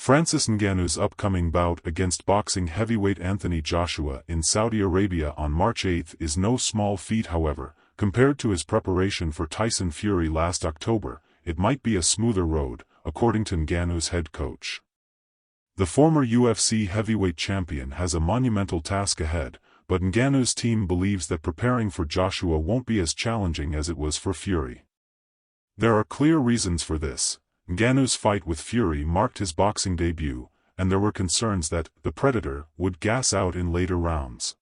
Francis Ngannou's upcoming bout against boxing heavyweight Anthony Joshua in Saudi Arabia on March 8 is no small feat. However, compared to his preparation for Tyson Fury last October, it might be a smoother road, according to Ngannou's head coach. The former UFC heavyweight champion has a monumental task ahead, but Ngannou's team believes that preparing for Joshua won't be as challenging as it was for Fury. There are clear reasons for this. Ngannou's fight with Fury marked his boxing debut, and there were concerns that the Predator would gas out in later rounds.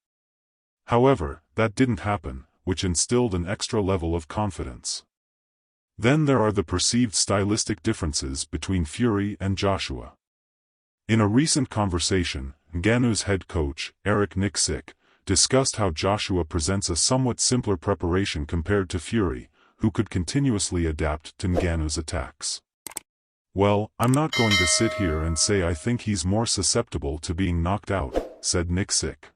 However, that didn't happen, which instilled an extra level of confidence. Then there are the perceived stylistic differences between Fury and Joshua. In a recent conversation, Ngannou's head coach, Eric Nixick, discussed how Joshua presents a somewhat simpler preparation compared to Fury, who could continuously adapt to Ngannou's attacks. "Well, I'm not going to sit here and say I think he's more susceptible to being knocked out," said Nixick.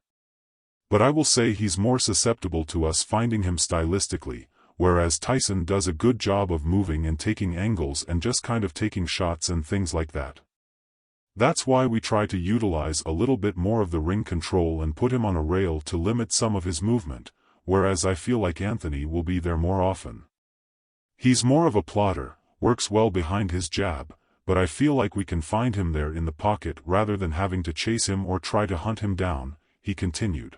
"But I will say he's more susceptible to us finding him stylistically, whereas Tyson does a good job of moving and taking angles and just kind of taking shots and things like that. That's why we try to utilize a little bit more of the ring control and put him on a rail to limit some of his movement, whereas I feel like Anthony will be there more often. He's more of a plotter, works well behind his jab, but I feel like we can find him there in the pocket rather than having to chase him or try to hunt him down," he continued.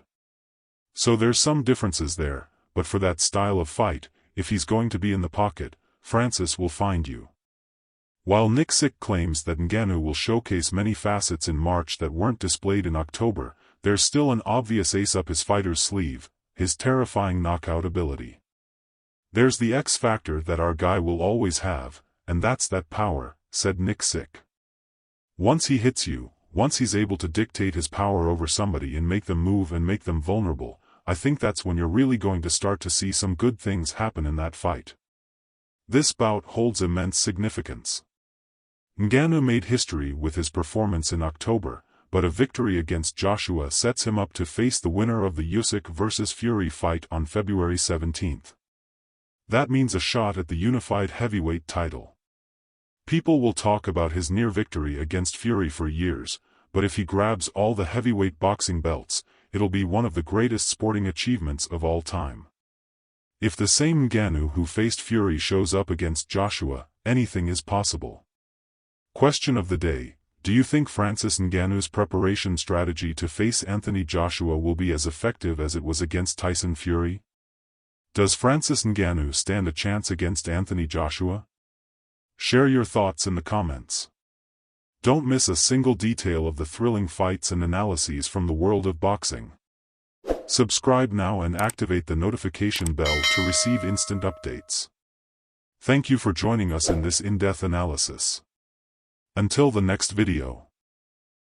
"So there's some differences there, but for that style of fight, if he's going to be in the pocket, Francis will find you." While Nixick claims that Ngannou will showcase many facets in March that weren't displayed in October, there's still an obvious ace up his fighter's sleeve: his terrifying knockout ability. "There's the X factor that our guy will always have, and that's that power," said Nixick. "Once he hits you, once he's able to dictate his power over somebody and make them move and make them vulnerable, I think that's when you're really going to start to see some good things happen in that fight." This bout holds immense significance. Ngannou made history with his performance in October, but a victory against Joshua sets him up to face the winner of the Usyk vs Fury fight on February 17. That means a shot at the unified heavyweight title. People will talk about his near victory against Fury for years, but if he grabs all the heavyweight boxing belts, it'll be one of the greatest sporting achievements of all time. If the same Ngannou who faced Fury shows up against Joshua, anything is possible. Question of the day: do you think Francis Ngannou's preparation strategy to face Anthony Joshua will be as effective as it was against Tyson Fury? Does Francis Ngannou stand a chance against Anthony Joshua? Share your thoughts in the comments. Don't miss a single detail of the thrilling fights and analyses from the world of boxing. Subscribe now and activate the notification bell to receive instant updates. Thank you for joining us in this in-depth analysis. Until the next video.